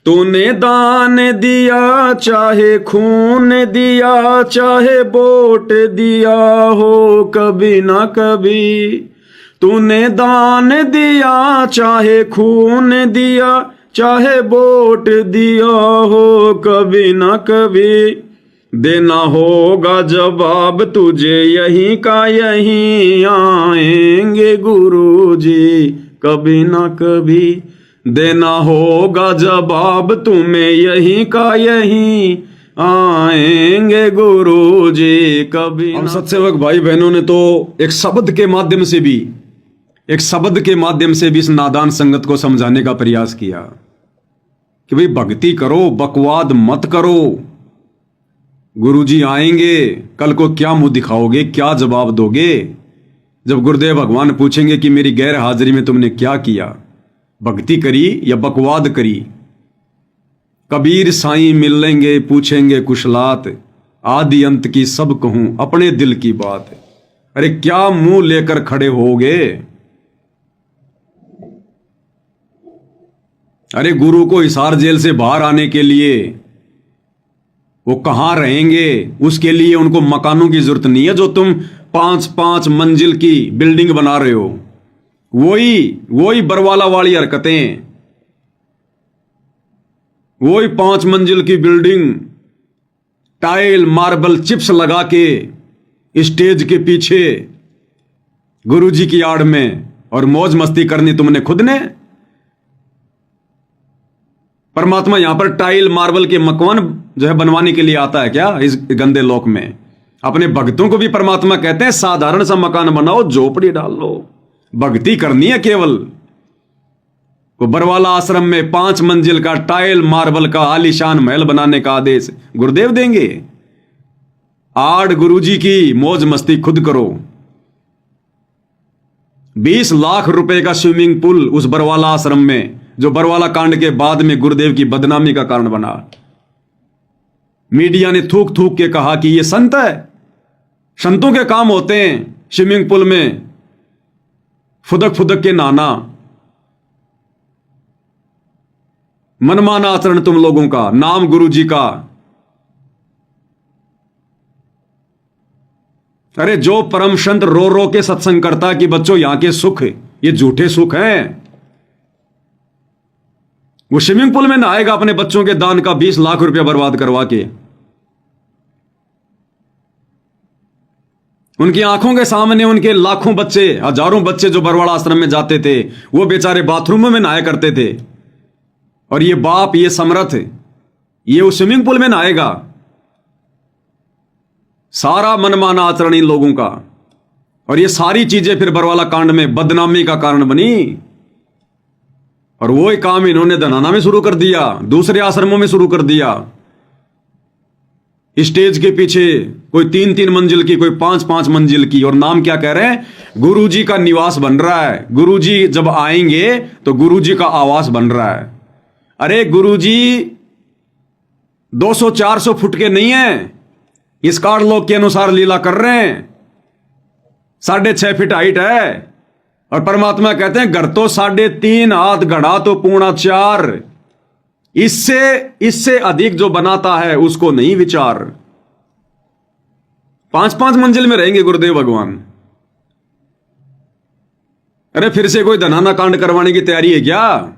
तूने दान दिया चाहे खून दिया चाहे वोट दिया हो कभी ना कभी, तूने दान दिया चाहे खून दिया चाहे वोट दिया हो कभी ना कभी, देना होगा जवाब तुझे यहीं का यहीं आएंगे गुरुजी कभी ना कभी, देना होगा जवाब तुम्हें यहीं का यहीं आएंगे गुरुजी कभी। हम सत्सेवक भाई बहनों ने तो एक शब्द के माध्यम से भी इस नादान संगत को समझाने का प्रयास किया कि भाई भक्ति करो, बकवाद मत करो। गुरुजी आएंगे, कल को क्या मुंह दिखाओगे, क्या जवाब दोगे जब गुरुदेव भगवान पूछेंगे कि मेरी गैर हाजिरी में तुमने क्या किया, भक्ति करी या बकवाद करी। कबीर साईं मिलेंगे पूछेंगे कुशलात, आदि अंत की सब कहूं अपने दिल की बात। अरे क्या मुंह लेकर खड़े होगे। अरे गुरु को हिसार जेल से बाहर आने के लिए वो कहां रहेंगे, उसके लिए उनको मकानों की जरूरत नहीं है जो तुम 5-5 मंजिल की बिल्डिंग बना रहे हो। वही बरवाला वाली हरकतें, वही 5 मंजिल की बिल्डिंग टाइल मार्बल चिप्स लगा के स्टेज के पीछे गुरुजी की आड़ में और मौज मस्ती करनी तुमने खुद ने। परमात्मा यहां पर टाइल मार्बल के मकान जो है बनवाने के लिए आता है क्या इस गंदे लोक में? अपने भक्तों को भी परमात्मा कहते हैं साधारण सा मकान बनाओ, झोपड़ी डाल लो, भक्ति करनी है केवल। वो बरवाला आश्रम में 5 मंजिल का टाइल मार्बल का आलीशान महल बनाने का आदेश गुरुदेव देंगे। आड़ गुरुजी की मौज मस्ती खुद करो। 20 लाख रुपए का स्विमिंग पूल उस बरवाला आश्रम में, जो बरवाला कांड के बाद में गुरुदेव की बदनामी का कारण बना। मीडिया ने थूक थूक के कहा कि ये संत है, संतों के काम होते हैं स्विमिंग पूल में फुदक फुदक के नहाना। मनमाना आचरण तुम लोगों का, नाम गुरुजी का। अरे जो परम संत रो रो के सत्संग करता कि बच्चों यहां के सुख ये झूठे सुख हैं, वो स्विमिंग पूल में नहाएगा अपने बच्चों के दान का 20 लाख रुपया बर्बाद करवा के। उनकी आंखों के सामने उनके लाखों बच्चे, हजारों बच्चे जो बरवाड़ा आश्रम में जाते थे, वो बेचारे बाथरूमों में नहाया करते थे, और ये बाप, ये समर्थ, ये उस स्विमिंग पूल में नहाएगा। सारा मनमाना आचरण इन लोगों का, और ये सारी चीजें फिर बरवाला कांड में बदनामी का कारण बनी। और वो ही काम इन्होंने धनाना में शुरू कर दिया, दूसरे आश्रमों में शुरू कर दिया। स्टेज के पीछे कोई 3-3 मंजिल की, कोई 5-5 मंजिल की, और नाम क्या कह रहे हैं, गुरुजी का निवास बन रहा है। गुरुजी जब आएंगे तो गुरुजी का आवास बन रहा है। अरे गुरुजी 200-400 फुट के नहीं है, इस कारलोक के अनुसार लीला कर रहे हैं। 6.5 फीट हाइट है, और परमात्मा कहते हैं घर तो 3.5 हाथ, गढ़ा तो 4.25। इससे अधिक जो बनाता है उसको नहीं विचार। 5-5 मंजिल में रहेंगे गुरुदेव भगवान। अरे फिर से कोई धनाना कांड करवाने की तैयारी है क्या?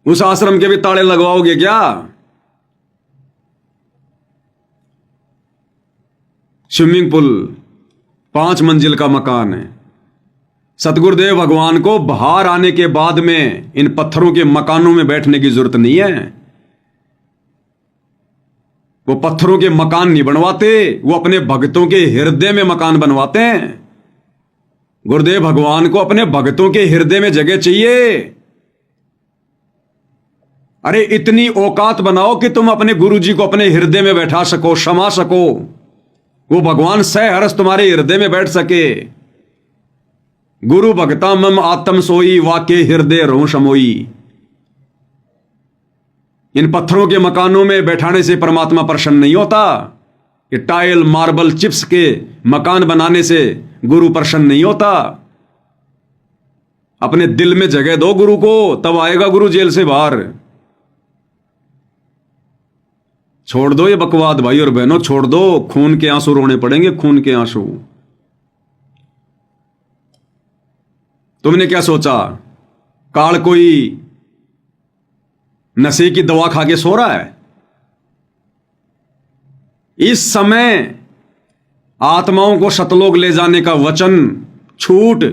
उस आश्रम के भी ताले लगवाओगे क्या? स्विमिंग पूल, 5 मंजिल का मकान है। सतगुरुदेव भगवान को बाहर आने के बाद में इन पत्थरों के मकानों में बैठने की जरूरत नहीं है। वो पत्थरों के मकान नहीं बनवाते, वो अपने भक्तों के हृदय में मकान बनवाते हैं। गुरुदेव भगवान को अपने भक्तों के हृदय में जगह चाहिए। अरे इतनी औकात बनाओ कि तुम अपने गुरुजी को अपने हृदय में बैठा सको, समा सको, वो भगवान सहर्ष तुम्हारे हृदय में बैठ सके। गुरु भक्ता मम आत्म सोई, वाके हृदय रहूं समोई। इन पत्थरों के मकानों में बैठाने से परमात्मा प्रसन्न नहीं होता। ये टाइल मार्बल चिप्स के मकान बनाने से गुरु प्रसन्न नहीं होता। अपने दिल में जगह दो गुरु को, तब आएगा गुरु जेल से बाहर। छोड़ दो ये बकवाद भाई और बहनों, छोड़ दो। खून के आंसू रोने पड़ेंगे, खून के आंसू। तुमने क्या सोचा काल कोई नशे की दवा खा के सो रहा है? इस समय आत्माओं को सतलोक ले जाने का वचन, छूट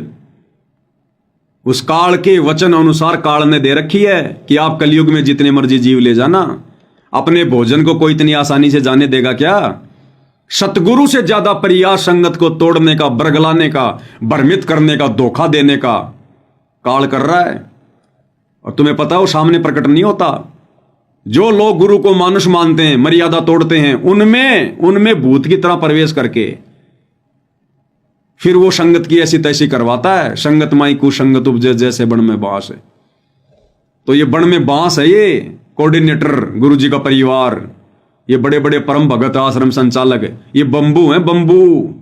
उस काल के वचन अनुसार काल ने दे रखी है कि आप कलयुग में जितने मर्जी जीव ले जाना। अपने भोजन को कोई इतनी आसानी से जाने देगा क्या? सतगुरु से ज्यादा प्रयास संगत को तोड़ने का, बरगलाने का, भ्रमित करने का, धोखा देने का काल कर रहा है। और तुम्हें पता हो सामने प्रकट नहीं होता। जो लोग गुरु को मानुष मानते हैं, मर्यादा तोड़ते हैं, उनमें भूत की तरह प्रवेश करके फिर वो संगत की ऐसी तैसी करवाता है। संगत माई कुसंगत उपजे जैसे बण में बांस है। तो ये बण में बांस है, ये कोऑर्डिनेटर गुरु जी का परिवार, ये बड़े बड़े परम भगत आश्रम संचालक, ये बंबू है बंबू।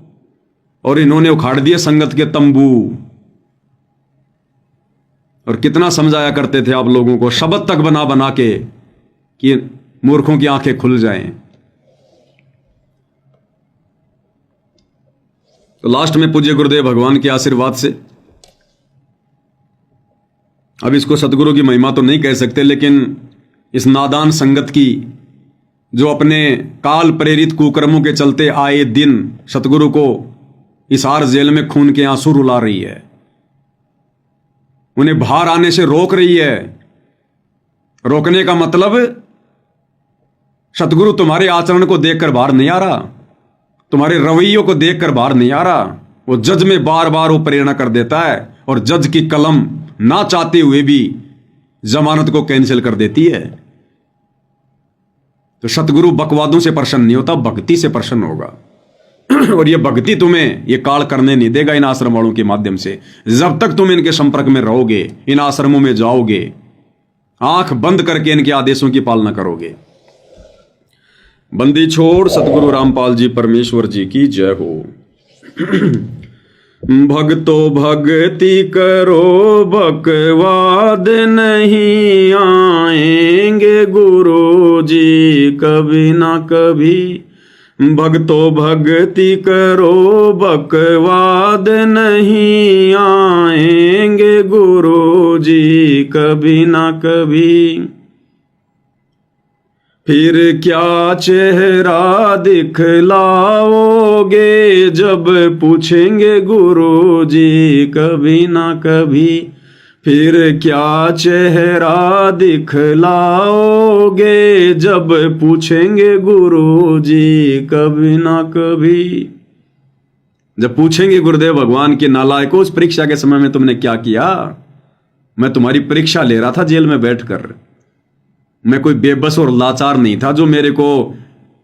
और इन्होंने उखाड़ दिए संगत के तंबू। और कितना समझाया करते थे आप लोगों को, शब्द तक बना बना के कि मूर्खों की आंखें खुल जाएं। तो लास्ट में पूज्य गुरुदेव भगवान के आशीर्वाद से, अब इसको सतगुरु की महिमा तो नहीं कह सकते, लेकिन इस नादान संगत की जो अपने काल प्रेरित कुकर्मों के चलते आए दिन सतगुरु को इस हार जेल में खून के आंसू रुला रही है, उन्हें बाहर आने से रोक रही है। रोकने का मतलब सतगुरु तुम्हारे आचरण को देखकर बाहर नहीं आ रहा, तुम्हारे रवैयों को देखकर बाहर नहीं आ रहा। वो जज में बार बार वो प्रेरणा कर देता है और जज की कलम ना चाहते हुए भी जमानत को कैंसिल कर देती है। तो सतगुरु बकवादों से प्रसन्न नहीं होता, भक्ति से प्रसन्न होगा। और ये भक्ति तुम्हें ये काल करने नहीं देगा इन आश्रम वालों के माध्यम से। जब तक तुम इनके संपर्क में रहोगे, इन आश्रमों में जाओगे, आंख बंद करके इनके आदेशों की पालना करोगे। बंदी छोड़ सतगुरु रामपाल जी परमेश्वर जी की जय हो। भक्तो भक्ति करो, बकवाद नहीं आएंगे गुरु जी कभी ना कभी। भक्तो भक्ति करो, बकवाद नहीं आएंगे गुरु जी कभी ना कभी। फिर क्या चेहरा दिखलाओगे जब पूछेंगे गुरु जी कभी ना कभी। फिर क्या चेहरा दिखलाओगे जब पूछेंगे गुरु जी कभी ना कभी। जब पूछेंगे गुरुदेव भगवान के नालायकों, उस परीक्षा के समय में तुमने क्या किया? मैं तुम्हारी परीक्षा ले रहा था जेल में बैठकर। मैं कोई बेबस और लाचार नहीं था जो मेरे को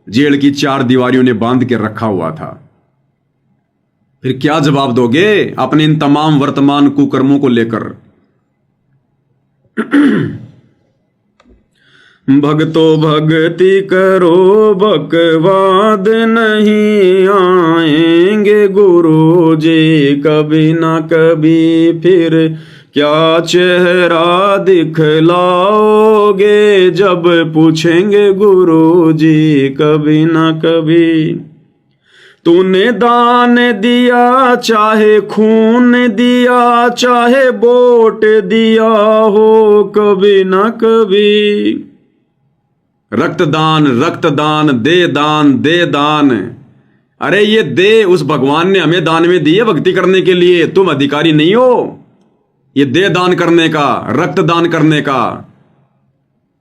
जेल की चार दीवारियों ने बांध के रखा हुआ था। फिर क्या जवाब दोगे अपने इन तमाम वर्तमान कुकर्मों को लेकर? भक्तो भक्ति करो, बकवाद नहीं आएंगे गुरु जी कभी ना कभी। फिर क्या चेहरा दिखलाओगे जब पूछेंगे गुरु जी कभी ना कभी। तूने दान दिया चाहे खून दिया, चाहे वोट दिया हो कभी ना कभी। रक्तदान रक्तदान, दे दान दे दान। अरे ये दे उस भगवान ने हमें दान में दिए भक्ति करने के लिए। तुम अधिकारी नहीं हो ये दे दान करने का, रक्त दान करने का।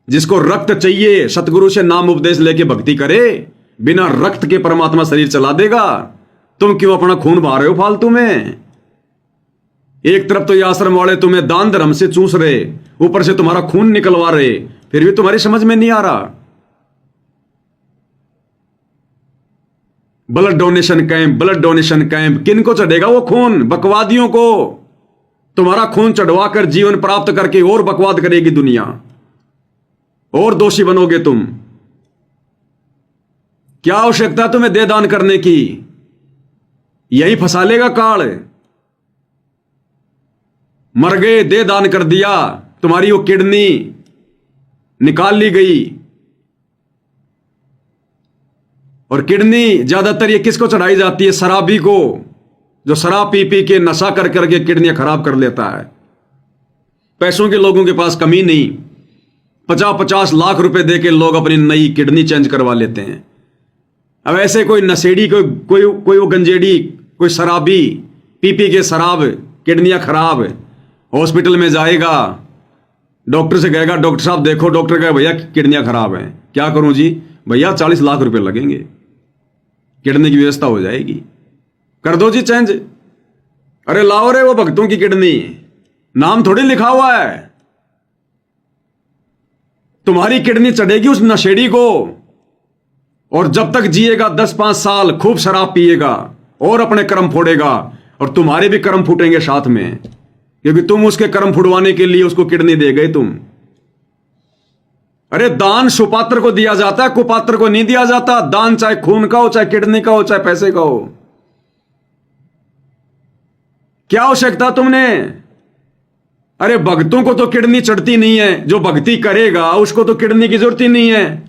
जिसको रक्त चाहिए सतगुरु से नाम उपदेश लेके भक्ति करे, बिना रक्त के परमात्मा शरीर चला देगा। तुम क्यों अपना खून बहा रहे हो फालतू में? एक तरफ तो ये आश्रम वाले तुम्हें दान धर्म से चूस रहे, ऊपर से तुम्हारा खून निकलवा रहे, फिर भी तुम्हारी समझ में नहीं आ रहा। Blood donation camp, blood donation camp, किनको चढ़ेगा वो खून? बकवादियों को। तुम्हारा खून चढ़वाकर जीवन प्राप्त करके और बकवाद करेगी दुनिया, और दोषी बनोगे तुम। क्या आवश्यकता तुम्हें दे दान करने की? यही फंसा लेगा काल। मर गए, दे दान कर दिया, तुम्हारी वो किडनी निकाल ली गई, और किडनी ज्यादातर ये किसको चढ़ाई जाती है? शराबी को, जो शराब पी पी के नशा कर करके किडनियां खराब कर लेता है। पैसों के लोगों के पास कमी नहीं, 50-50 लाख रुपए दे के लोग अपनी नई किडनी चेंज करवा लेते हैं। अब ऐसे कोई नशेड़ी, कोई वो गंजेड़ी, कोई शराबी पी पी के शराब, किडनियां खराब, हॉस्पिटल में जाएगा, डॉक्टर से कहेगा डॉक्टर साहब देखो, डॉक्टर कहेगा भैया किडनियां खराब हैं। क्या करूं जी? भैया 40 लाख रुपए लगेंगे, किडनी की व्यवस्था हो जाएगी, कर दो जी चेंज। अरे लाओ रे वो भक्तों की किडनी, नाम थोड़ी लिखा हुआ है। तुम्हारी किडनी चढ़ेगी उस नशेड़ी को, और जब तक जिएगा 10-5 साल खूब शराब पिएगा और अपने कर्म फोड़ेगा, और तुम्हारे भी कर्म फूटेंगे साथ में, क्योंकि तुम उसके कर्म फुड़वाने के लिए उसको किडनी दे गए तुम। अरे दान सुपात्र को दिया जाता है, कुपात्र को नहीं दिया जाता। दान चाहे खून का हो, चाहे किडनी का हो, चाहे पैसे का हो। क्या आवश्यकता तुमने? अरे भक्तों को तो किडनी चढ़ती नहीं है, जो भक्ति करेगा उसको तो किडनी की जरूरत ही नहीं है।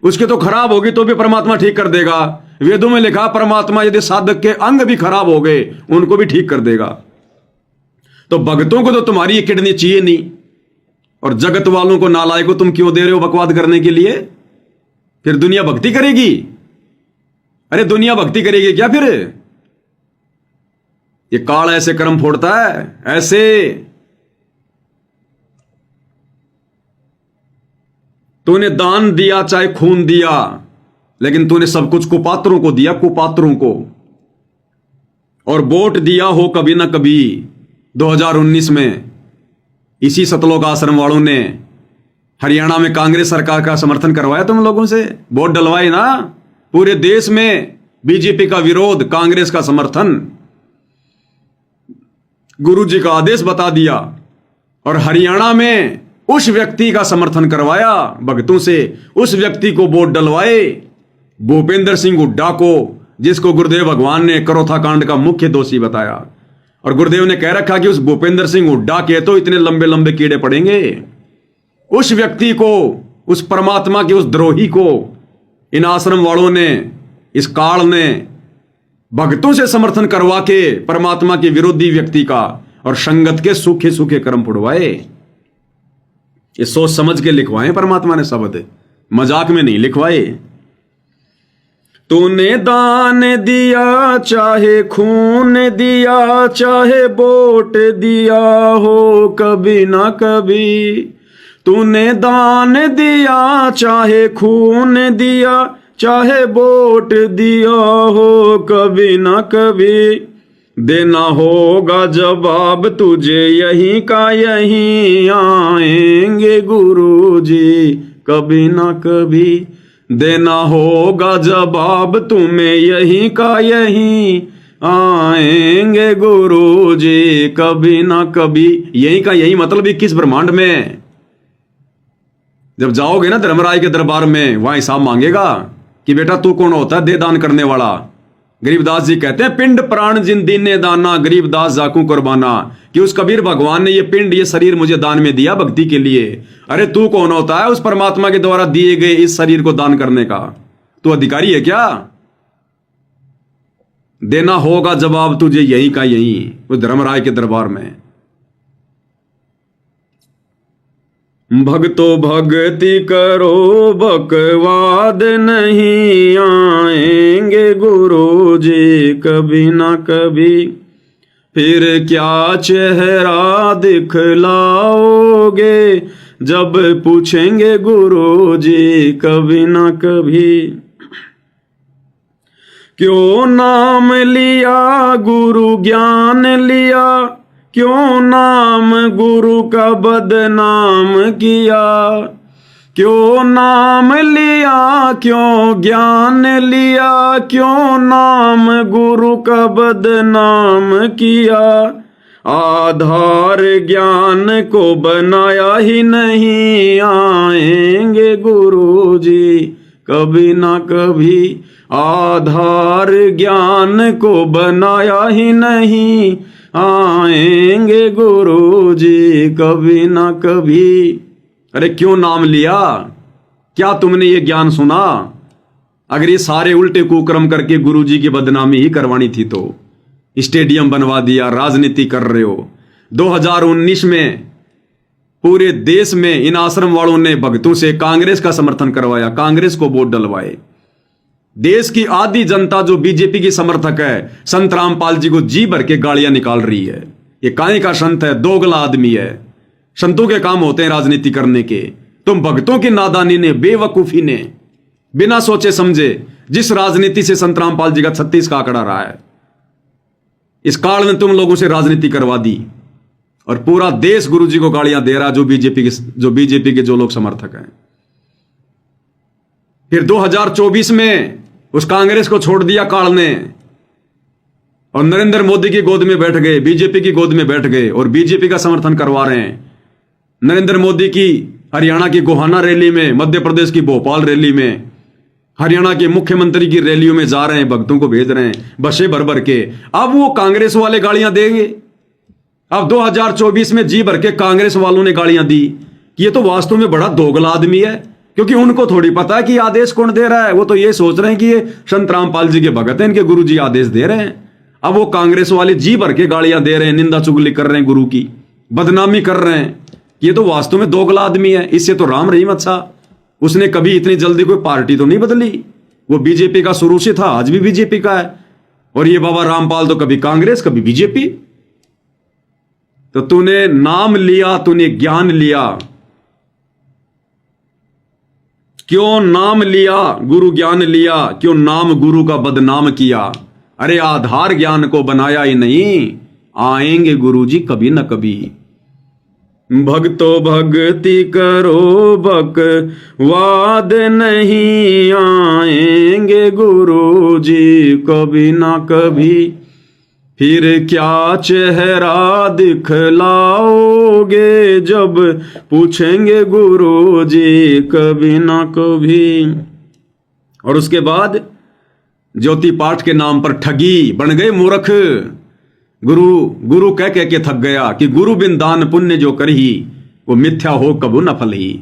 उसकी तो खराब होगी तो भी परमात्मा ठीक कर देगा। वेदों में लिखा परमात्मा यदि साधक के अंग भी खराब हो गए उनको भी ठीक कर देगा। तो भक्तों को तो तुम्हारी ये किडनी चाहिए नहीं, और जगत वालों को, नालायक को तुम क्यों दे रहे हो बकवाद करने के लिए? फिर दुनिया भक्ति करेगी? अरे दुनिया भक्ति करेगी क्या फिर? ये काल ऐसे कर्म फोड़ता है, ऐसे। तूने दान दिया चाहे खून दिया, लेकिन तूने सब कुछ कुपात्रों को दिया, कुपात्रों को। और वोट दिया हो कभी ना कभी 2019 में इसी सतलोक आश्रम वालों ने हरियाणा में कांग्रेस सरकार का समर्थन करवाया तुम लोगों से, वोट डलवाए ना। पूरे देश में बीजेपी का विरोध, कांग्रेस का समर्थन, गुरु जी का आदेश बता दिया, और हरियाणा में उस व्यक्ति का समर्थन करवाया भक्तों से, उस व्यक्ति को वोट डलवाए, भूपेंद्र सिंह हुड्डा को, जिसको गुरुदेव भगवान ने करोथा कांड का मुख्य दोषी बताया। और गुरुदेव ने कह रखा कि उस भूपेंद्र सिंह हुड्डा के तो इतने लंबे लंबे कीड़े पड़ेंगे। उस व्यक्ति को, उस परमात्मा के उस द्रोही को इन आश्रम वालों ने, इस काल ने भक्तों से समर्थन करवा के परमात्मा के विरोधी व्यक्ति का और संगत के सूखे सूखे कर्म फुड़वाए। ये सोच समझ के लिखवाए परमात्मा ने शब्द, मजाक में नहीं लिखवाए। तूने दान दिया चाहे खून दिया, चाहे वोट दिया हो कभी ना कभी। तूने दान दिया चाहे खून दिया, चाहे वोट दिया हो कभी ना कभी। देना होगा जवाब तुझे यहीं का यहीं, आएंगे गुरुजी कभी ना कभी। देना होगा जवाब तुम्हें यहीं का यहीं, आएंगे गुरुजी कभी ना कभी। यहीं का यहीं मतलब 21 ब्रह्मांड में। जब जाओगे ना धर्मराय के दरबार में, वहां हिसाब मांगेगा कि बेटा तू कौन होता है दे दान करने वाला। गरीबदास जी कहते हैं पिंड प्राण जिन दीने दाना, गरीबदास जाकू कुर्बाना। कि उस कबीर भगवान ने ये पिंड, ये शरीर मुझे दान में दिया भक्ति के लिए। अरे तू कौन होता है उस परमात्मा के द्वारा दिए गए इस शरीर को दान करने का? तू अधिकारी है क्या? देना होगा जवाब तुझे यहीं का यहीं, उस धर्मराय के दरबार में। भक्तो भक्ति करो बकवाद नहीं, आएंगे गुरु जी कभी ना कभी। फिर क्या चेहरा दिखलाओगे जब पूछेंगे गुरु जी कभी ना कभी। क्यों नाम लिया गुरु ज्ञान लिया, क्यों नाम गुरु का बदनाम किया। क्यों नाम लिया क्यों ज्ञान लिया, क्यों नाम गुरु का बदनाम किया। आधार ज्ञान को बनाया ही नहीं, आएंगे गुरु जी कभी ना कभी। आधार ज्ञान को बनाया ही नहीं, आएंगे गुरु जी कभी ना कभी। अरे क्यों नाम लिया? क्या तुमने ये ज्ञान सुना अगर ये सारे उल्टे कुकर्म करके गुरुजी की बदनामी ही करवानी थी तो स्टेडियम बनवा दिया, राजनीति कर रहे हो। 2019 में पूरे देश में इन आश्रम वालों ने भक्तों से कांग्रेस का समर्थन करवाया, कांग्रेस को वोट डलवाए। देश की आधी जनता जो बीजेपी की समर्थक है, संत रामपाल जी को जी भर के गालियां निकाल रही है। ये काहे का संत है, दोगला आदमी है। संतों के काम होते हैं राजनीति करने के। तुम भक्तों की नादानी ने, बेवकूफी ने, बिना सोचे समझे जिस राजनीति से संत रामपाल जी का 36 का आंकड़ा रहा है, इस काल में तुम लोगों से राजनीति करवा दी और पूरा देश गुरुजी को गालियां दे रहा, जो बीजेपी के जो लोग समर्थक हैं। फिर 2024 में उस कांग्रेस को छोड़ दिया काल ने और नरेंद्र मोदी की गोद में बैठ गए, बीजेपी की गोद में बैठ गए और बीजेपी का समर्थन करवा रहे हैं। नरेंद्र मोदी की हरियाणा की गोहाना रैली में, मध्य प्रदेश की भोपाल रैली में, हरियाणा के मुख्यमंत्री की रैलियों में जा रहे हैं, भक्तों को भेज रहे हैं बसें भर भर के। अब वो कांग्रेस वाले गालियां देंगे। अब 2024 में जी भर के कांग्रेस वालों ने गालियां दी कि ये तो वास्तव में बड़ा दोगला आदमी है, क्योंकि उनको थोड़ी पता है कि आदेश कौन दे रहा है। वो तो ये सोच रहे हैं कि ये संत रामपाल जी के भगत हैं, इनके गुरु जी आदेश दे रहे हैं। अब वो कांग्रेस वाले जी भर के गालियां दे रहे हैं, निंदा चुगली कर रहे हैं, गुरु की बदनामी कर रहे हैं कि ये तो वास्तव में दोगला आदमी है, इससे तो राम रहीम अच्छा। उसने कभी इतनी जल्दी कोई पार्टी तो नहीं बदली, वो बीजेपी का शुरू से था, आज भी बीजेपी का है। और ये बाबा रामपाल तो कभी कांग्रेस कभी बीजेपी। तो तूने नाम लिया, तूने ज्ञान लिया, क्यों नाम लिया, गुरु ज्ञान लिया, क्यों नाम गुरु का बदनाम किया। अरे आधार ज्ञान को बनाया ही नहीं, आएंगे गुरु जी कभी न कभी। भक्तो भक्ति करो बकवाद नहीं, आएंगे गुरु जी कभी ना कभी। फिर क्या चेहरा दिखलाओगे जब पूछेंगे गुरु जी कभी ना कभी। और उसके बाद ज्योति पाठ के नाम पर ठगी, बन गए मूर्ख। गुरु कह के थक गया कि गुरु बिन दान पुण्य जो करही, वो मिथ्या हो कबू न फलही।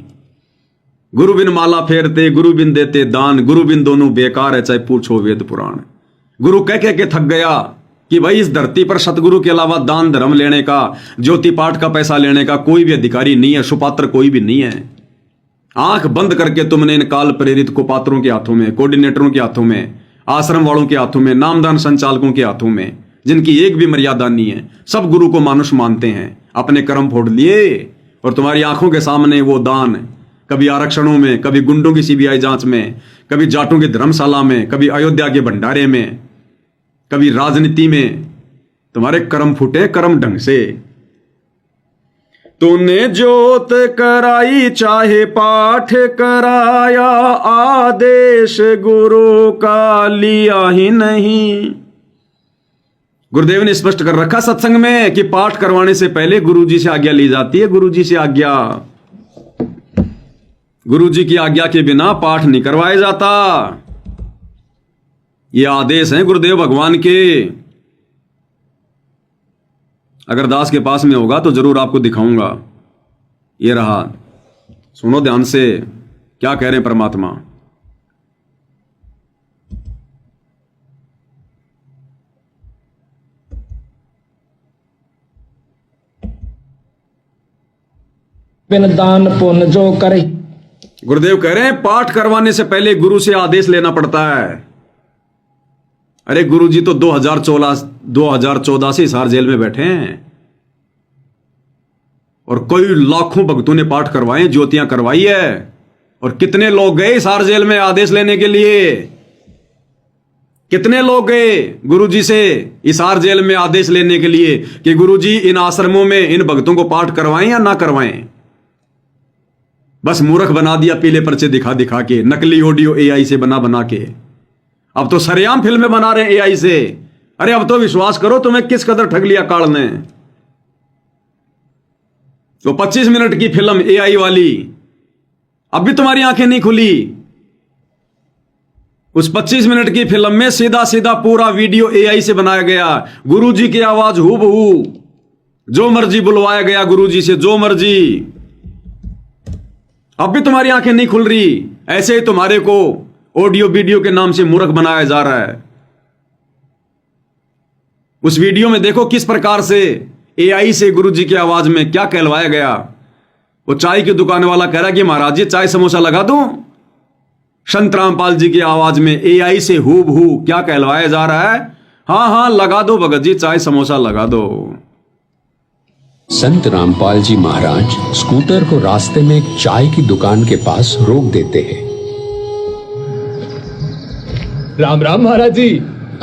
गुरु बिन माला फेरते, गुरु बिन देते दान, गुरु बिन दोनों बेकार है चाहे पूछो वेद पुराण। गुरु कह के थक गया कि भाई इस धरती पर सतगुरु के अलावा दान धर्म लेने का, ज्योति पाठ का पैसा लेने का कोई भी अधिकारी नहीं है, सुपात्र कोई भी नहीं है। आंख बंद करके तुमने इन काल प्रेरित कुपात्रों के हाथों में, कोऑर्डिनेटरों के हाथों में, आश्रम वालों के हाथों में, नामदान संचालकों के हाथों में, जिनकी एक भी मर्यादा नहीं है, सब गुरु को मानुष मानते हैं, अपने कर्म फोड़ लिए। और तुम्हारी आंखों के सामने वो दान, कभी आरक्षणों में, कभी गुंडों की सीबीआई जांच में, कभी जाटों की धर्मशाला में, कभी अयोध्या के भंडारे में, कभी राजनीति में, तुम्हारे कर्म फूटे कर्म ढंग से। तूने जोत कराई चाहे पाठ कराया, आदेश गुरु का लिया ही नहीं। गुरुदेव ने स्पष्ट कर रखा सत्संग में कि पाठ करवाने से पहले गुरुजी से आज्ञा ली जाती है। गुरुजी से आज्ञा, गुरुजी की आज्ञा के बिना पाठ नहीं करवाया जाता। ये आदेश हैं गुरुदेव भगवान के। अगर दास के पास में होगा तो जरूर आपको दिखाऊंगा। ये रहा, सुनो ध्यान से क्या कह रहे हैं परमात्मा। बिन दान पुण्य जो करे। गुरुदेव कह रहे हैं पाठ करवाने से पहले गुरु से आदेश लेना पड़ता है। अरे गुरुजी तो 2014 से हिसार जेल में बैठे हैं और कई लाखों भक्तों ने पाठ करवाए, ज्योतियां करवाई है। और कितने लोग गए हिसार जेल में आदेश लेने के लिए, कितने लोग गए गुरुजी से हिसार जेल में आदेश लेने के लिए कि गुरुजी इन आश्रमों में इन भक्तों को पाठ करवाएं या ना करवाएं। बस मूर्ख बना दिया पीले पर्चे दिखा दिखा के, नकली ऑडियो एआई से बना के। अब तो सरेआम फिल्में बना रहे हैं एआई से। अरे अब तो विश्वास करो तुम्हें किस कदर ठग लिया काल ने। तो 25 मिनट की फिल्म एआई वाली, अब भी तुम्हारी आंखें नहीं खुली। उस 25 मिनट की फिल्म में सीधा सीधा पूरा वीडियो एआई से बनाया गया। गुरुजी की आवाज हूबहू, जो मर्जी बुलवाया गया गुरुजी से, जो मर्जी। अब भी तुम्हारी आंखें नहीं खुल रही। ऐसे ही तुम्हारे को ऑडियो वीडियो के नाम से मूर्ख बनाया जा रहा है। उस वीडियो में देखो किस प्रकार से एआई से गुरुजी की आवाज में क्या कहलवाया गया। वो चाय की दुकान वाला कह रहा कि महाराज जी चाय समोसा लगा दूं। संत रामपाल जी की आवाज में एआई से हूबहू क्या कहलवाया जा रहा है, हाँ हाँ लगा दो भगत जी चाय समोसा लगा दो। संत रामपाल जी महाराज स्कूटर को रास्ते में एक चाय की दुकान के पास रोक देते हैं। राम राम महाराज जी।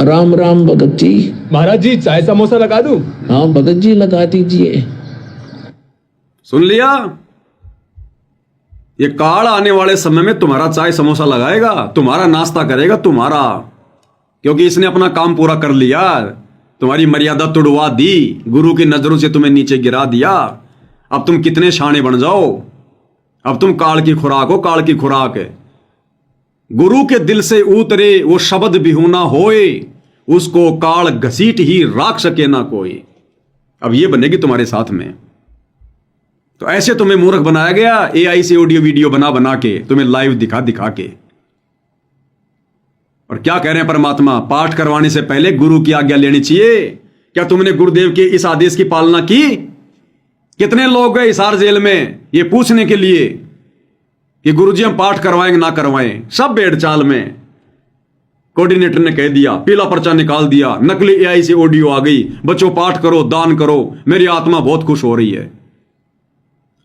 राम राम भगत जी। महाराज जी चाय समोसा लगा दूं? हाँ भगत जी लगा दीजिए। सुन लिया, ये काल आने वाले समय में तुम्हारा चाय समोसा लगाएगा, तुम्हारा नाश्ता करेगा तुम्हारा, क्योंकि इसने अपना काम पूरा कर लिया, तुम्हारी मर्यादा तुड़वा दी, गुरु की नजरों से तुम्हें नीचे गिरा दिया। अब तुम कितने शाणे बन जाओ, अब तुम काल की खुराक हो, काल की खुराक है। गुरु के दिल से उतरे वो शब्द बिहुना होए, उसको काल घसीट ही राख सके ना कोई। अब ये बनेगी तुम्हारे साथ में। तो ऐसे तुम्हें मूर्ख बनाया गया एआई से ऑडियो वीडियो बना बना के, तुम्हें लाइव दिखा दिखा के। और क्या कह रहे हैं परमात्मा, पाठ करवाने से पहले गुरु की आज्ञा लेनी चाहिए। क्या तुमने गुरुदेव के इस आदेश की पालना की? कितने लोग गए हिसार जेल में ये पूछने के लिए कि गुरुजी हम पाठ करवाएंगे ना करवाएं, सब भेड़ चाल में। कोऑर्डिनेटर ने कह दिया, पीला पर्चा निकाल दिया, नकली एआई से ऑडियो आ गई, बच्चों पाठ करो, दान करो, मेरी आत्मा बहुत खुश हो रही है।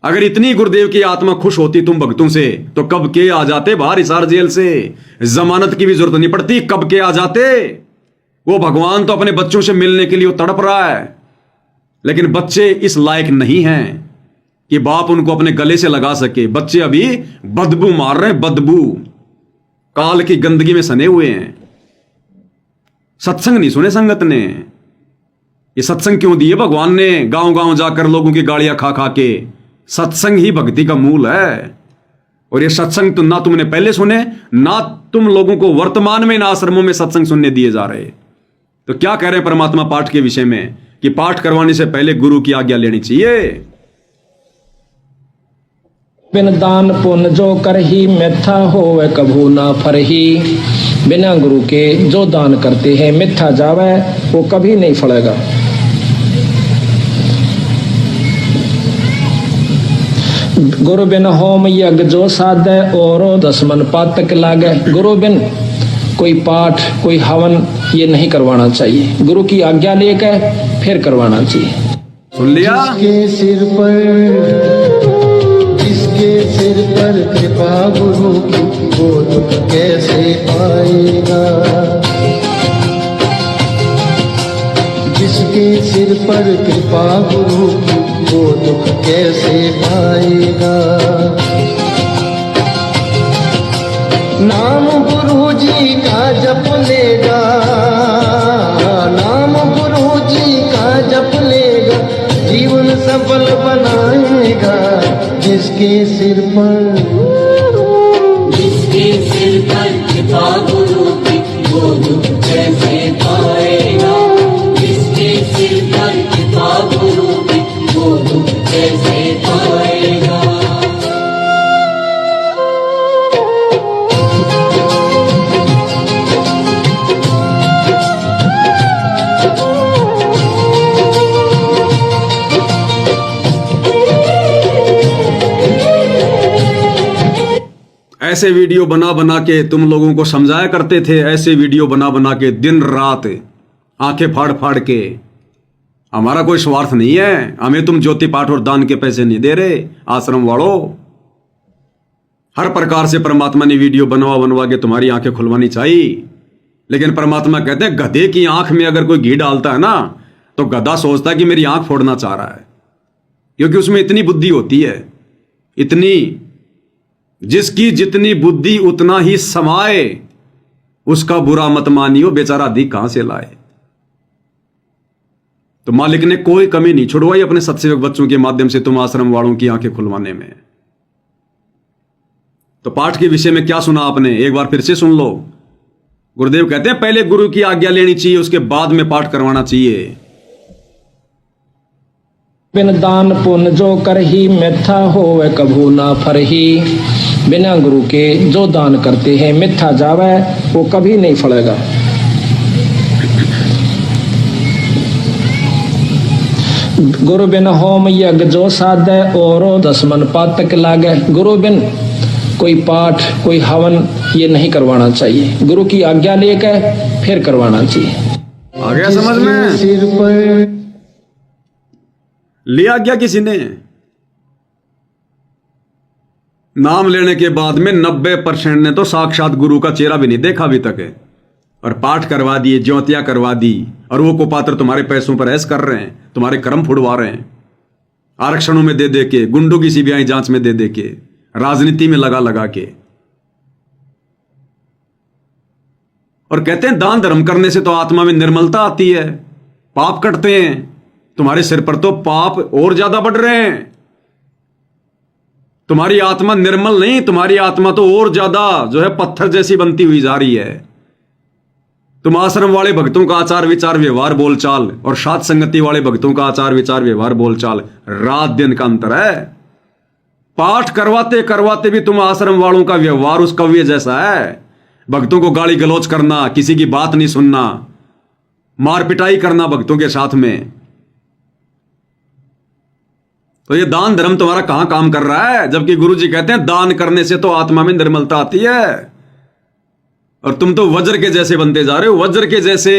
अगर इतनी गुरुदेव की आत्मा खुश होती तुम भक्तों से, तो कब के आ जाते बाहर हिसार जेल से, जमानत की भी जरूरत नहीं पड़ती, कब के आ जाते। वो भगवान तो अपने बच्चों से मिलने के लिए तड़प रहा है, लेकिन बच्चे इस लायक नहीं हैं कि बाप उनको अपने गले से लगा सके। बच्चे अभी बदबू मार रहे हैं, बदबू, काल की गंदगी में सने हुए हैं। सत्संग नहीं सुने संगत ने। ये सत्संग क्यों दिए भगवान ने? गांव गांव जाकर लोगों की गालियां खा खा के। सत्संग ही भक्ति का मूल है। और ये सत्संग तो ना तुमने पहले सुने, ना तुम लोगों को वर्तमान में इन आश्रमों में सत्संग सुनने दिए जा रहे। तो क्या कह रहे हैं परमात्मा पाठ के विषय में कि पाठ करवाने से पहले गुरु की आज्ञा लेनी चाहिए। बिन दान पुण्य जो कर ही मिथ्या होवे कभू ना फरही। बिना गुरु के जो दान करते हैं मिथ्या जावे, वो कभी नहीं फलेगा। गुरु बिन होम यज्ञ जो साधे, और 10 मन पातक लागे। गुरु बिन कोई पाठ कोई हवन ये नहीं करवाना चाहिए, गुरु की आज्ञा लेकर फिर करवाना चाहिए। सुन लिया, जिसके सिर पर कृपा गुरु की, वो दुख कैसे पाएगा। जिसके सिर पर कृपा गुरु की, वो दुख कैसे पाएगा। नाम गुरु जी का जप लेगा, नाम गुरु जी का जप लेगा, जीवन सफल बनाएगा। जिसके सिर पर कृपा गुरु की, वो दुख कैसे पाएगा। जिसके सिर पर कृपा गुरु की, वो दुख कैसे पाएगा। ऐसे वीडियो बना बना के तुम लोगों को समझाया करते थे, ऐसे वीडियो बना बना के दिन रात आंखें फाड़ फाड़ के। हमारा कोई स्वार्थ नहीं है, हमें तुम ज्योति पाठ और दान के पैसे नहीं दे रहे आश्रम वालों। हर प्रकार से परमात्मा ने वीडियो बनवा बनवा के तुम्हारी आंखें खुलवानी चाहिए। लेकिन परमात्मा कहते हैं गधे की आंख में अगर कोई घी डालता है ना, तो गधा सोचता है कि मेरी आंख फोड़ना चाह रहा है, क्योंकि उसमें इतनी बुद्धि होती है, इतनी। जिसकी जितनी बुद्धि उतना ही समाए, उसका बुरा मत मानियो, बेचारा अधिक कहां से लाए। तो मालिक ने कोई कमी नहीं छुड़वाई अपने सत्सेवक बच्चों के माध्यम से तुम आश्रम वालों की आंखें खुलवाने में। तो पाठ के विषय में क्या सुना आपने, एक बार फिर से सुन लो। गुरुदेव कहते हैं पहले गुरु की आज्ञा लेनी चाहिए, उसके बाद में पाठ करवाना चाहिए। बिन दान पुण्य जो कर ही मिथ्या होवे कभू ना फरही। बिना गुरु के जो दान करते हैं मिथ्या जावे वो कभी नहीं फलेगा। गुरु बिन होम यज्ञ जो साधे और 10 मन पातक लागे। गुरु बिन कोई पाठ कोई हवन ये नहीं करवाना चाहिए, गुरु की आज्ञा लेकर फिर करवाना चाहिए। आ गया समझ में? सिर पर लिया गया किसी ने नाम लेने के बाद में 90% ने तो साक्षात गुरु का चेहरा भी नहीं देखा अभी तक है, और पाठ करवा दिए, ज्योतियां करवा दी, और वो कुपात्र तुम्हारे पैसों पर ऐश कर रहे हैं, तुम्हारे कर्म फुड़वा रहे हैं, आरक्षणों में दे दे के, गुंडों की सीबीआई जांच में दे दे के, राजनीति में लगा लगा के। और कहते हैं दान धर्म करने से तो आत्मा में निर्मलता आती है, पाप कटते हैं। तुम्हारे सिर पर तो पाप और ज्यादा बढ़ रहे हैं। तुम्हारी आत्मा निर्मल नहीं, तुम्हारी आत्मा तो और ज्यादा जो है पत्थर जैसी बनती हुई जा रही है। तुम आश्रम वाले भक्तों का आचार विचार व्यवहार बोलचाल और साथ संगति वाले भक्तों का आचार विचार व्यवहार बोलचाल रात दिन का अंतर है। पाठ करवाते करवाते भी तुम आश्रम वालों का व्यवहार उस कव्य जैसा है। भक्तों को गाली गलौज करना, किसी की बात नहीं सुनना, मार पिटाई करना भक्तों के साथ में। तो ये दान धर्म तुम्हारा कहां काम कर रहा है? जबकि गुरु जी कहते हैं दान करने से तो आत्मा में निर्मलता आती है। और तुम तो वज्र के जैसे बनते जा रहे हो, वज्र के जैसे,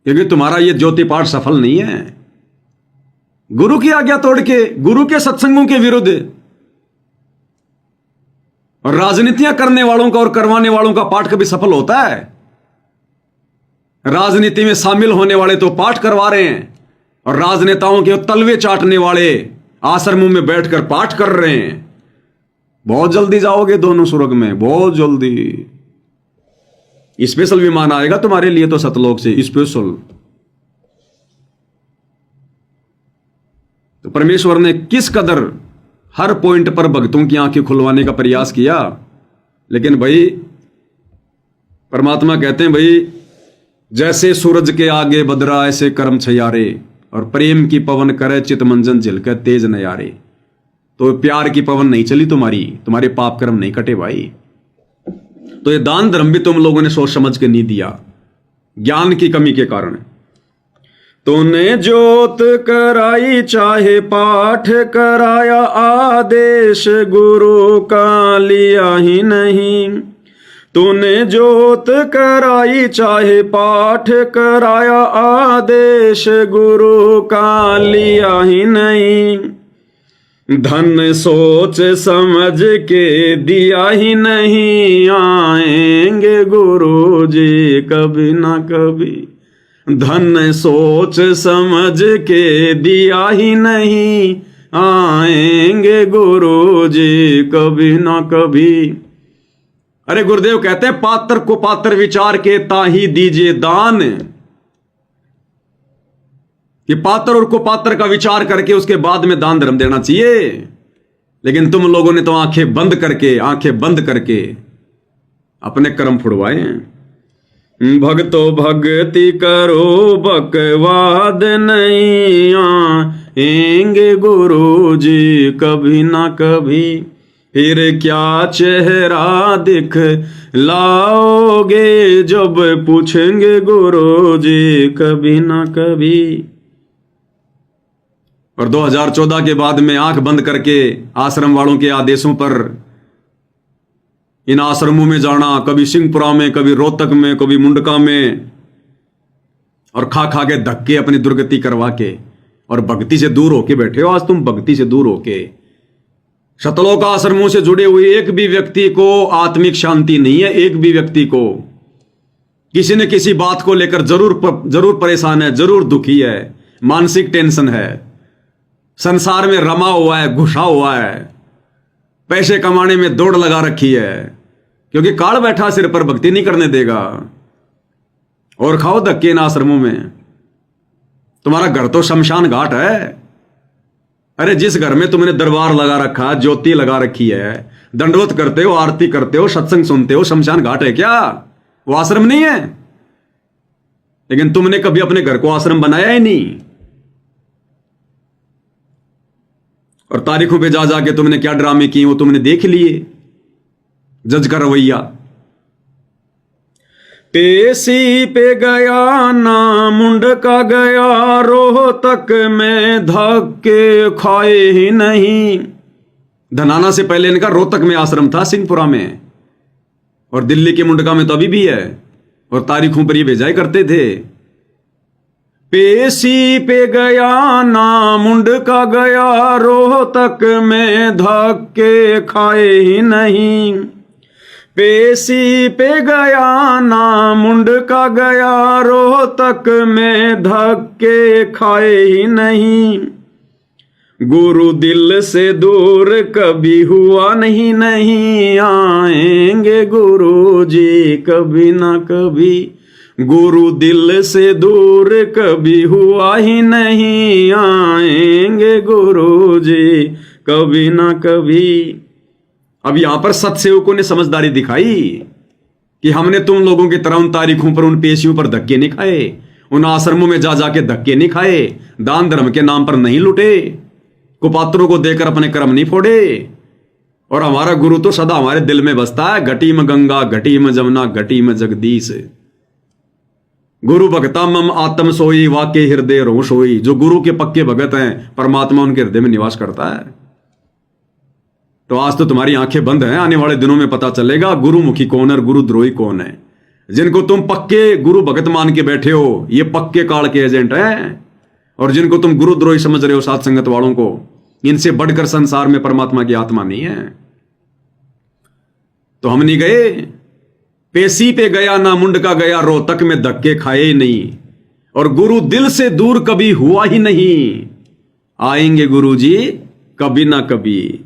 क्योंकि तुम्हारा ये ज्योति पाठ सफल नहीं है। गुरु की आज्ञा तोड़ के, गुरु के सत्संगों के विरुद्ध, और राजनीतियां करने वालों का और करवाने वालों का पाठ कभी सफल होता है? राजनीति में शामिल होने वाले तो पाठ करवा रहे हैं, और राजनेताओं के तलवे चाटने वाले आश्रमों में बैठकर पाठ कर रहे हैं। बहुत जल्दी जाओगे दोनों स्वर्ग में, बहुत जल्दी। स्पेशल विमान आएगा तुम्हारे लिए तो सतलोक से, स्पेशल। तो परमेश्वर ने किस कदर हर पॉइंट पर भक्तों की आंखें खुलवाने का प्रयास किया। लेकिन भाई परमात्मा कहते हैं, भाई जैसे सूरज के आगे बदरा ऐसे कर्म छयारे, और प्रेम की पवन करे चित मंजन झिलके तेज नयारे। तो प्यार की पवन नहीं चली तुम्हारी, तुम्हारे पाप कर्म नहीं कटे भाई। तो ये दान धर्म भी तुम लोगों ने सोच समझ के नहीं दिया, ज्ञान की कमी के कारण। तूने जोत कराई चाहे पाठ कराया, आदेश गुरु का लिया ही नहीं। तूने जोत कराई चाहे पाठ कराया, आदेश गुरु का लिया ही नहीं। धन सोच समझ के दिया ही नहीं, आएंगे गुरु जी कभी ना कभी। धन सोच समझ के दिया ही नहीं, आएंगे गुरु जी कभी ना कभी। अरे गुरुदेव कहते हैं पात्र को पात्र विचार के ताही दीजिए दान। ये पात्र और कुपात्र का विचार करके उसके बाद में दान धर्म देना चाहिए। लेकिन तुम लोगों ने तो आंखें बंद करके अपने कर्म फुड़वाए हैं। भक्तो भक्ति करो बकवाद नहीं, आएंगे गुरु जी कभी ना कभी। फिर क्या चेहरा दिख लाओगे जब पूछेंगे गुरु जी कभी ना कभी। और 2014 के बाद में आंख बंद करके आश्रम वालों के आदेशों पर इन आश्रमों में जाना, कभी सिंहपुरा में, कभी रोहतक में, कभी मुंडका में, और खा खा के धक्के अपनी दुर्गति करवा के, और भक्ति से दूर होके बैठे हो। आज तुम भक्ति से दूर होके शतलोक आश्रमों से जुड़े हुए एक भी व्यक्ति को आत्मिक शांति नहीं है। एक भी व्यक्ति को किसी न किसी बात को लेकर जरूर परेशान है, जरूर दुखी है, मानसिक टेंशन है, संसार में रमा हुआ है, घुसा हुआ है, पैसे कमाने में दौड़ लगा रखी है, क्योंकि काल बैठा सिर पर भक्ति नहीं करने देगा। और खाओ धक्के इन आश्रमों में। तुम्हारा घर तो शमशान घाट है। अरे जिस घर में तुमने दरबार लगा रखा, ज्योति लगा रखी है, दंडवत करते हो, आरती करते हो, सत्संग सुनते हो, शमशान घाट है क्या? वो आश्रम नहीं है। लेकिन तुमने कभी अपने घर को आश्रम बनाया ही नहीं। और तारीखों पे जा जाके तुमने क्या ड्रामे किए वो तुमने देख लिए। जज का रवैया। पेशी पे गया ना मुंडका गया, रोहतक में धक्के खाए ही नहीं। धनाना से पहले इनका रोहतक में आश्रम था, सिंहपुरा में, और दिल्ली के मुंडका में तो अभी भी है, और तारीखों पर ये भेजाई करते थे। पेशी पे गया ना मुंडका गया, रोहतक में धक्के खाए ही नहीं। पेशी पे गया ना मुंडका गया, रोहतक में धक्के खाए ही नहीं। गुरु दिल से दूर कभी हुआ नहीं, नहीं आएंगे गुरु जी कभी ना कभी। गुरु दिल से दूर कभी हुआ ही नहीं, आएंगे गुरु जी कभी ना कभी। अब यहां पर सत्सेवकों ने समझदारी दिखाई कि हमने तुम लोगों की तरह उन तारीखों पर, उन पेशियों पर धक्के नहीं खाए, उन आश्रमों में जा जाके धक्के नहीं खाए, दान धर्म के नाम पर नहीं लुटे, कुपात्रों को देकर अपने कर्म नहीं फोड़े। और हमारा गुरु तो सदा हमारे दिल में बसता है, घटी में गंगा घटी में जमुना घटी में जगदीश। गुरु भगता मम आत्म सोई, वाके हृदय रो सोई। जो गुरु के पक्के भगत हैं, परमात्मा उनके हृदय में निवास करता है। तो आज तो तुम्हारी आंखें बंद हैं, आने वाले दिनों में पता चलेगा गुरुमुखी कौन है और गुरुद्रोही कौन है। जिनको तुम पक्के गुरु भगत मान के बैठे हो, ये पक्के काल के एजेंट हैं, और जिनको तुम गुरुद्रोही समझ रहे हो, साथ संगत वालों को, इनसे बढ़कर संसार में परमात्मा की आत्मा नहीं है। तो हम नहीं गए, पेशी पे गया ना मुंडका गया, रोहतक में धक्के खाए ही नहीं, और गुरु दिल से दूर कभी हुआ ही नहीं, आएंगे गुरु जी कभी ना कभी।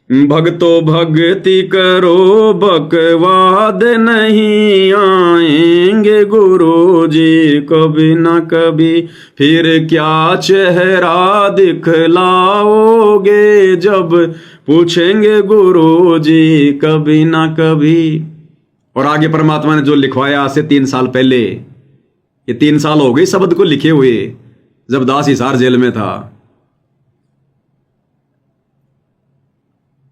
भक्तो भक्ति करो बकवाद नहीं, आएंगे गुरु जी कभी ना कभी। फिर क्या चेहरा दिखलाओगे, जब पूछेंगे गुरु जी कभी ना कभी। और आगे परमात्मा ने जो लिखवाया आज से 3 साल पहले, ये 3 साल हो गए शब्द को लिखे हुए, जब दास हिसार जेल में था।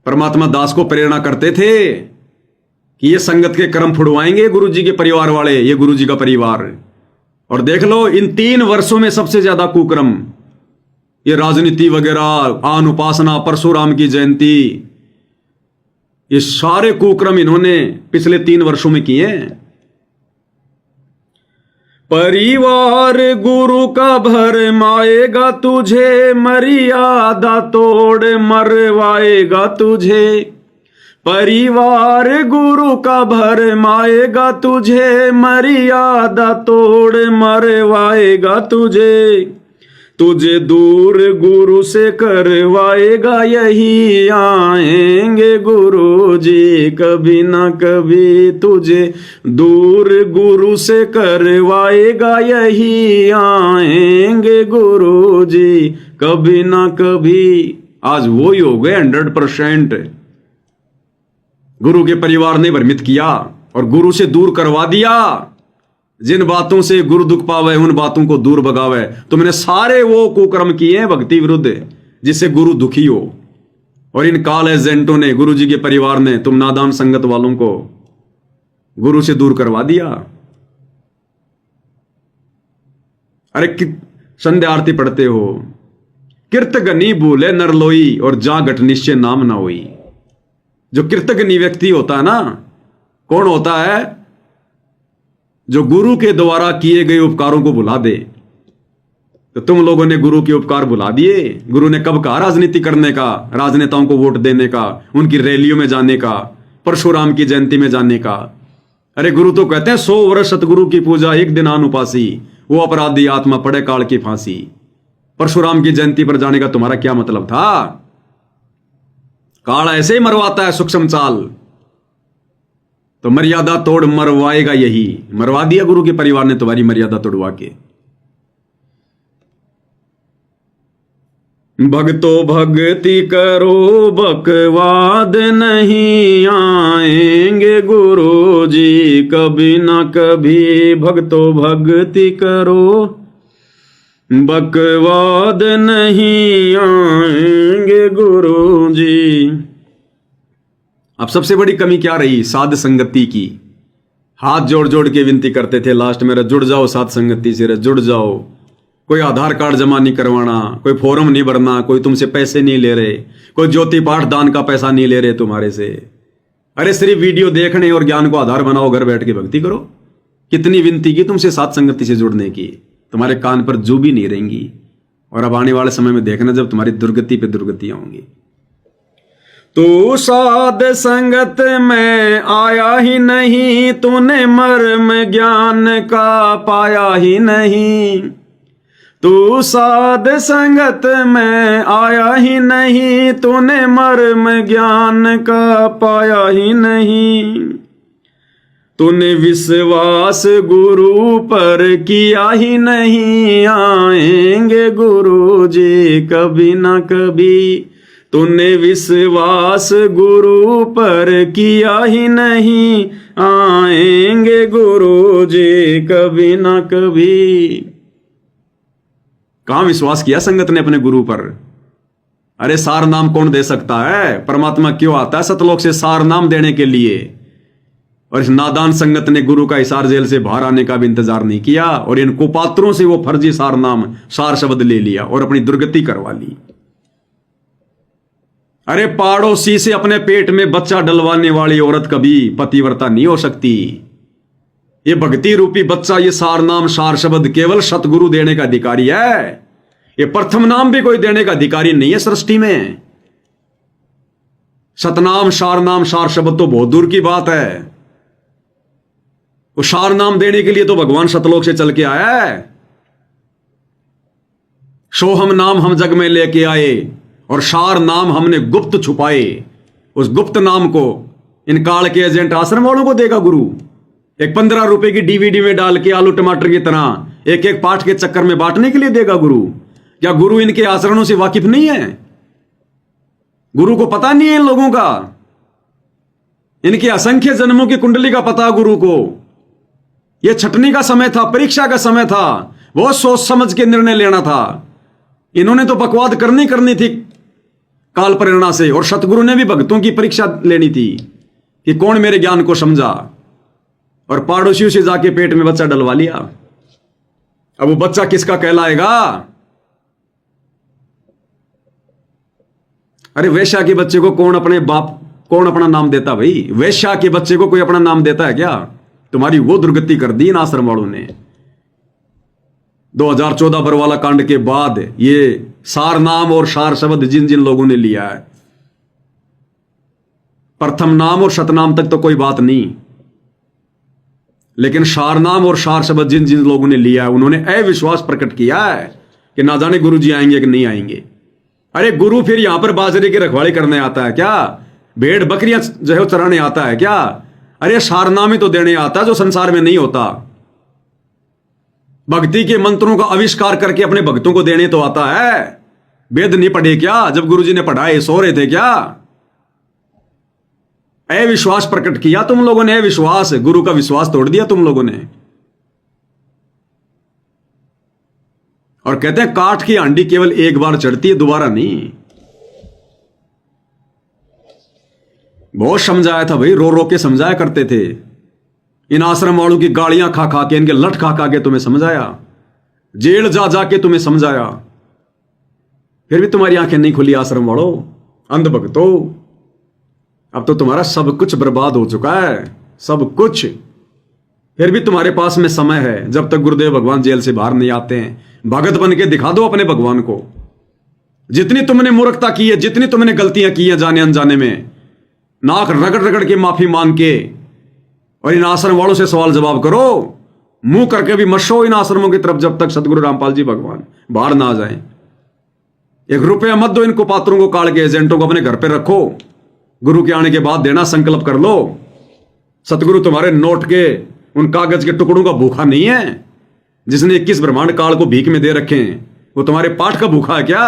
परमात्मा दास को प्रेरणा करते थे कि ये संगत के कर्म फुड़वाएंगे गुरुजी के परिवार वाले, ये गुरुजी का परिवार। और देख लो इन 3 वर्षों में सबसे ज्यादा कुकर्म, ये राजनीति वगैरह, आन उपासना, परशुराम की जयंती, ये सारे कुकर्म इन्होंने पिछले 3 वर्षों में किए हैं। परिवार गुरु का भरमाएगा तुझे, मर्यादा तोड़ मरवाएगा तुझे। परिवार गुरु का भरमाएगा तुझे, मर्यादा तोड़ मरवाएगा तुझे। तुझे दूर गुरु से करवाएगा यही, आएंगे गुरु जी कभी ना कभी। तुझे दूर गुरु से करवाएगा यही, आएंगे गुरु जी कभी ना कभी। आज वो ही हो गए 100%। गुरु के परिवार ने भ्रमित किया और गुरु से दूर करवा दिया। जिन बातों से गुरु दुख पावे, उन बातों को दूर भगावे। तुमने सारे वो कुकर्म किए हैं भक्ति विरुद्ध, जिससे गुरु दुखी हो। और इन काल एजेंटों ने, गुरु जी के परिवार ने, तुम नादान संगत वालों को गुरु से दूर करवा दिया। अरे संध्या आरती पढ़ते हो, कीर्तगनी भूले नरलोई, और जा घट निश्चय नाम ना होई। जो कीर्तगनी व्यक्ति होता है ना, कौन होता है? जो गुरु के द्वारा किए गए उपकारों को भुला दे। तो तुम लोगों ने गुरु के उपकार भुला दिए। गुरु ने कब कहा राजनीति करने का, राजनेताओं को वोट देने का, उनकी रैलियों में जाने का, परशुराम की जयंती में जाने का? अरे गुरु तो कहते हैं 100 वर्ष सतगुरु की पूजा, एक दिन अनुपासी, वो अपराधी आत्मा पड़े काल की फांसी। परशुराम की जयंती पर जाने का तुम्हारा क्या मतलब था? काल ऐसे ही मरवाता है सूक्ष्म चाल। तो मर्यादा तोड़ मरवाएगा यही। मरवा दिया गुरु के परिवार ने तुम्हारी मर्यादा तोड़वा के। भक्तो भक्ति करो बकवाद नहीं, आएंगे गुरु जी कभी ना कभी। भक्तो भक्ति करो बकवाद नहीं, आएंगे गुरु जी। अब सबसे बड़ी कमी क्या रही? साध संगति की। हाथ जोड़ जोड़ के विनती करते थे लास्ट में, जुड़ जाओ साध संगति से, जुड़ जाओ। कोई आधार कार्ड जमा नहीं करवाना, कोई फॉर्म नहीं भरना, कोई तुमसे पैसे नहीं ले रहे, कोई ज्योति पाठ दान का पैसा नहीं ले रहे तुम्हारे से। अरे सिर्फ वीडियो देखने और ज्ञान को आधार बनाओ, घर बैठ के भक्ति करो। कितनी विनती की तुमसे साध संगति से जुड़ने की, तुम्हारे कान पर जू भी नहीं रहेंगी। और अब आने वाले समय में देखना जब तुम्हारी दुर्गति पे दुर्गतियां होंगी। तू साध संगत में आया ही नहीं, तूने मर्म ज्ञान का पाया ही नहीं। तू साध संगत में आया ही नहीं, तूने मर्म ज्ञान का पाया ही नहीं। तूने विश्वास गुरु पर किया ही नहीं, आएंगे गुरु जी कभी ना कभी। तूने विश्वास गुरु पर किया ही नहीं, आएंगे गुरु जी कभी ना कभी। कहां विश्वास किया संगत ने अपने गुरु पर? अरे सार नाम कौन दे सकता है? परमात्मा क्यों आता है सतलोक से सार नाम देने के लिए? और इस नादान संगत ने गुरु का हिसार जेल से बाहर आने का भी इंतजार नहीं किया, और इन कुपात्रों से वो फर्जी सार नाम, सार शब्द ले लिया और अपनी दुर्गति करवा ली। अरे पाड़ोसी से अपने पेट में बच्चा डलवाने वाली औरत कभी पतिव्रता नहीं हो सकती। ये भक्ति रूपी बच्चा, ये सार नाम सार शब्द केवल सतगुरु देने का अधिकारी है। ये प्रथम नाम भी कोई देने का अधिकारी नहीं है सृष्टि में। सतनाम सार शब्द तो बहुत दूर की बात है। वो सार नाम देने के लिए तो भगवान सतलोक से चल के आया है। सोहम नाम हम जग में लेके आए और सार नाम हमने गुप्त छुपाए। उस गुप्त नाम को इन काल के एजेंट आश्रम वालों को देगा गुरु। एक 15 रुपए की डीवीडी में डाल के आलू टमाटर की तरह एक एक पाठ के चक्कर में बांटने के लिए देगा गुरु। क्या गुरु इनके आचरणों से वाकिफ नहीं है? गुरु को पता नहीं है इन लोगों का? इनके असंख्य जन्मों की कुंडली का पता गुरु को। यह छटनी का समय था, परीक्षा का समय था, बहुत सोच समझ के निर्णय लेना था। इन्होंने तो बकवाद करनी थी काल प्रेरणा से, और सतगुरु ने भी भक्तों की परीक्षा लेनी थी कि कौन मेरे ज्ञान को समझा। और पड़ोसियों से जाके पेट में बच्चा डलवा लिया। अब वो बच्चा किसका कहलाएगा? अरे वेश्या के बच्चे को कौन अपना नाम देता भाई? वेश्या के बच्चे को कोई अपना नाम देता है क्या? तुम्हारी वो दुर्गति कर दी इन आश्रम वालों ने। 2014 बरवाला कांड के बाद ये सार नाम और सार शब्द जिन जिन लोगों ने लिया है, प्रथम नाम और शतनाम तक तो कोई बात नहीं, लेकिन सार नाम और सार शब्द जिन जिन लोगों ने लिया है, उन्होंने अविश्वास प्रकट किया है कि ना जाने गुरु जी आएंगे कि नहीं आएंगे। अरे गुरु फिर यहां पर बाजरे की रखवाली करने आता है क्या? भेड़ बकरियां जो है चराने आता है क्या? अरे सार नाम ही तो देने आता है जो संसार में नहीं होता। भक्ति के मंत्रों का आविष्कार करके अपने भक्तों को देने तो आता है। वेद नहीं पढ़े क्या? जब गुरुजी ने पढ़ाए सो रहे थे क्या? अविश्वास प्रकट किया तुम लोगों ने, अविश्वास, गुरु का विश्वास तोड़ दिया तुम लोगों ने। और कहते हैं काठ की हांडी केवल एक बार चढ़ती है, दोबारा नहीं। बहुत समझाया था भाई, रो रो के समझाया करते थे। इन आश्रम वालों की गालियां खा खा के, इनके लठ खा खा के तुम्हें समझाया, जेल जा जाके तुम्हें समझाया, फिर भी तुम्हारी आंखें नहीं खुली आश्रम वालों, अंध भक्तों। अब तो तुम्हारा सब कुछ बर्बाद हो चुका है, सब कुछ। फिर भी तुम्हारे पास में समय है, जब तक गुरुदेव भगवान जेल से बाहर नहीं आते हैं। भगत बन के दिखा दो अपने भगवान को। जितनी तुमने मूर्खता की है, जितनी तुमने गलतियां की हैं जाने अनजाने में, नाक रगड़ रगड़ के माफी मांग के, और इन आश्रम वालों से सवाल जवाब करो। मुंह करके भी मत शो इन आश्रमों की तरफ जब तक सतगुरु रामपाल जी भगवान बाहर ना आ जाए। 1 रुपया मत दो इनको पात्रों को, काल के एजेंटों को अपने घर पे रखो। गुरु के आने के बाद देना, संकल्प कर लो। सतगुरु तुम्हारे नोट के, उन कागज के टुकड़ों का भूखा नहीं है। जिसने 21 ब्रह्मांड काल को भीख में दे रखे हैं, वो तुम्हारे पाठ का भूखा है क्या?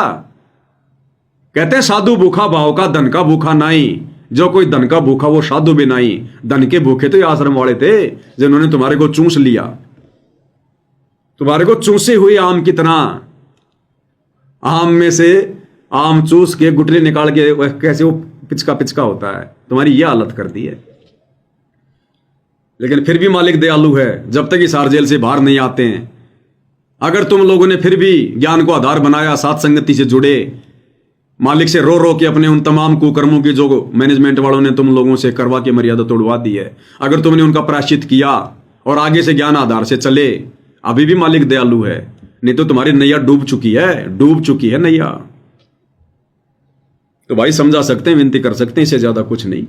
कहते हैं साधु भूखा भाव का, धन का भूखा नहीं। जो कोई धन का भूखा वो साधु भी नहीं। धन के भूखे तो ये आश्रम वाले थे जिन्होंने तुम्हारे को चूस लिया, तुम्हारे को चूसे हुए आम की तरह। आम में से आम चूस के गुठली निकाल के कैसे वो पिचका पिचका होता है, तुम्हारी यह हालत कर दी है। लेकिन फिर भी मालिक दयालु है, जब तक इस हार जेल से बाहर नहीं आते हैं। अगर तुम लोगों ने फिर भी ज्ञान को आधार बनाया, साथ संगति से जुड़े, मालिक से रो रो के अपने उन तमाम कुकर्मों की जो मैनेजमेंट वालों ने तुम लोगों से करवा के मर्यादा तोड़वा दी है, अगर तुमने उनका प्रायश्चित किया और आगे से ज्ञान आधार से चले, अभी भी मालिक दयालु है। नहीं तो तुम्हारी नैया डूब चुकी है नैया। तो भाई समझा सकते हैं, विनती कर सकते हैं, इससे ज्यादा कुछ नहीं।